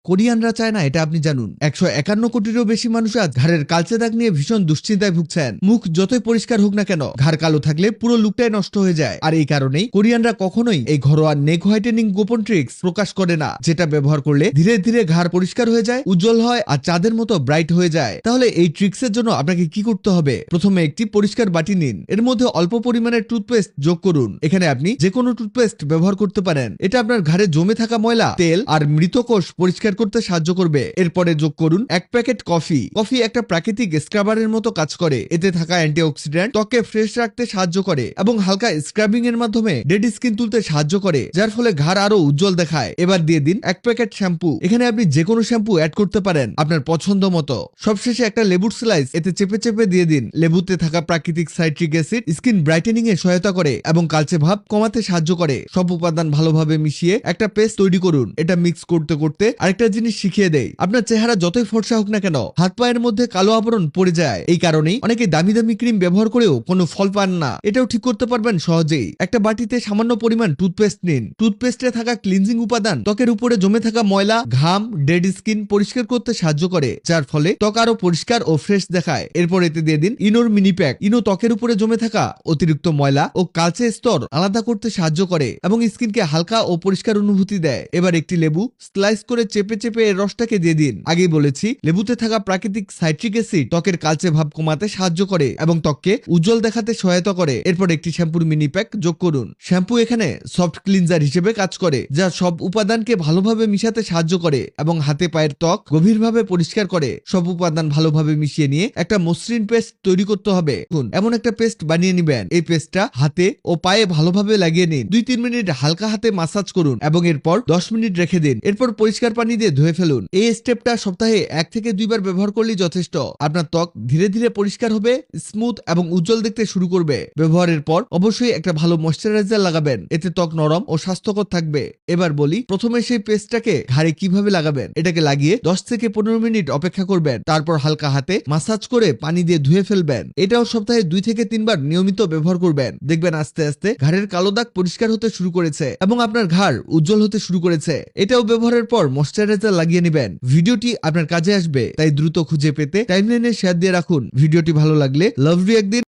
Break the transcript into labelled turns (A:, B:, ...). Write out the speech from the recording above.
A: কোরিয়ানরা চায় না এটা আপনি জানুন। 151 কোটিরও বেশি মানুষ আজ ঘাড়ের কালচে দাগ নিয়ে ভীষণ দুশ্চিন্তায় ভুগছেন। মুখ যতই পরিষ্কার হোক না কেন, ঘাড় কালো থাকলে পুরো লুকটাই নষ্ট হয়ে যায়। আর এই কারণেই কোরিয়ানরা কখনোই এই ঘরোয়া নেক হোয়াইটেনিং গোপন ট্রিক্স প্রকাশ করে না, যেটা ব্যবহার করলে ধীরে ধীরে ঘাড় পরিষ্কার হয়ে যায়, উজ্জ্বল হয় আর চাঁদের মতো ব্রাইট হয়ে যায়। তাহলে এই ট্রিক্সের জন্য আপনাকে কি করতে হবে? প্রথমে একটি পরিষ্কার বাটি নিন, এর মধ্যে অল্প পরিমাণের টুথপেস্ট যোগ করুন। এখানে আপনি যে কোনো টুথপেস্ট ব্যবহার করতে পারেন। এটা আপনার ঘাড়ে জমে থাকা ময়লা, তেল আর মৃত কোষ পরিষ্কার করতে সাহায্য করবে। এরপরে যোগ করুন 1 প্যাকেট কফি। কফি একটা প্রাকৃতিক স্ক্রাবারের মতো কাজ করে। এতে থাকা অ্যান্টিঅক্সিডেন্ট ত্বককে ফ্রেশ রাখতে সাহায্য করে এবং হালকা স্ক্রাবিং এর মাধ্যমে ডেড স্কিন তুলতে সাহায্য করে, যার ফলে ঘাড় আরো উজ্জ্বল দেখায়। এবার দিয়ে দিন 1 প্যাকেট শ্যাম্পু। এখানে আপনি যে কোনো শ্যাম্পু অ্যাড করতে পারেন আপনার পছন্দ মতো। সবশেষে একটা লেবুর স্লাইস এতে চেপে চেপে দিয়ে দিন। লেবুতে থাকা প্রাকৃতিক সাইট্রিক অ্যাসিড স্কিন ব্রাইটেনিং এ সহায়তা করে এবং কালচে ভাব কমাতে সাহায্য করে। সব উপাদান ভালোভাবে মিশিয়ে একটা পেস্ট তৈরি করুন। এটা মিক্স করতে করতে আরেকটা জিনিস শিখিয়ে দেই, আপনার চেহারা যতই ফর্সা হোক না কেন, হাত পায়ের মধ্যে কালো আবরণ পড়ে যায়। এই কারণেই অনেকে দামি দামি ক্রিম ব্যবহার করেও কোনো ফল পান না। এটাও ঠিক করতে পারবেন সহজেই। একটা বাটিতে সামান্য পরিমাণ টুথপেস্ট নিন। টুথপেস্টে থাকা ক্লিনজিং উপাদান ত্বকের উপরে জমে থাকা ময়লা, ঘাম, ডেড স্কিন পরিষ্কার করতে সাহায্য করে, যার ফলে ত্বক আরো পরিষ্কার ও ফ্রেশ দেখায়। এরপর এতে দিয়ে দিন ইনোর মিনি প্যাক। ইনো ত্বকের উপরে জমে থাকা অতিরিক্ত ময়লা ও কালচে স্তর আলাদা করতে সাহায্য করে এবং স্কিনকে হালকা ও পরিষ্কার অনুভূতি দেয়। এবার একটি লেবু স্লাইস করে চেপে চেপে এর রসটাকে দিয়ে দিন। আগেই বলেছি, লেবুতে থাকা প্রাকৃতিক সাইট্রিক অ্যাসিড ত্বকের কালচে ভাব কমাতে সাহায্য করে এবং ত্বককে উজ্জ্বল দেখাতে সহায়তা করে। এরপর একটি শ্যাম্পুর মিনি প্যাক যোগ করুন। শ্যাম্পু এখানে সফট ক্লিনজার হিসেবে কাজ করে, যা সব উপাদানকে ভালোভাবে মিশাতে সাহায্য করে এবং হাতে পায়ের ত্বক গভীরভাবে পরিষ্কার করে। সব উপাদান ভালোভাবে মিশিয়ে নিয়ে একটা মসৃণ পেস্ট তৈরি করতে হবে। এমন একটা পেস্ট বানিয়ে নিবেন। এই পেস্টটা হাতে ও পায়ে ভালোভাবে লাগিয়ে নিন। 2-3 মিনিট হালকা হাতে মাসাজ করুন এবং এরপর 10 মিনিট রেখে দিন। এরপর পরিষ্কার পানি দিয়ে ধুয়ে ফেলুন। এই স্টেপটা সপ্তাহে 1 থেকে 2 বার ব্যবহার করলেই যথেষ্ট। আপনার ত্বক ধীরে ধীরে পরিষ্কার হবে, স্মুথ এবং উজ্জ্বল দেখতে শুরু করবে। ব্যবহারের পর অবশ্যই একটা ভালো ময়শ্চারাইজার লাগাবেন, এতে ত্বক নরম ও স্বাস্থ্যকর থাকবে। এবার বলি, প্রথমে সেই পেস্টটাকে ঘাড়ে কিভাবে লাগাবেন। এটাকে লাগিয়ে 10 থেকে 15 মিনিট অপেক্ষা করবেন। তারপর হালকা হাতে মাসাজ করে পানি দিয়ে ধুয়ে ফেলবেন। এটাও সপ্তাহে 2 থেকে 3 বার নিয়মিত ব্যবহার করবেন। দেখবেন আস্তে আস্তে ঘাড়ের কালো দাগ পরিষ্কার হতে শুরু করেছে এবং আপনার ঘাড় উজ্জ্বল হতে শুরু করেছে। এটাও ব্যবহারের পর ময়শ্চারাইজার লাগিয়ে নেবেন। ভিডিওটি আপনার কাজে আসবে, তাই দ্রুত খুঁজে পেতে টাইমলাইনে শেয়ার দিয়ে রাখুন। ভিডিওটি ভালো লাগলে লাভ রিঅ্যাক্ট দিন।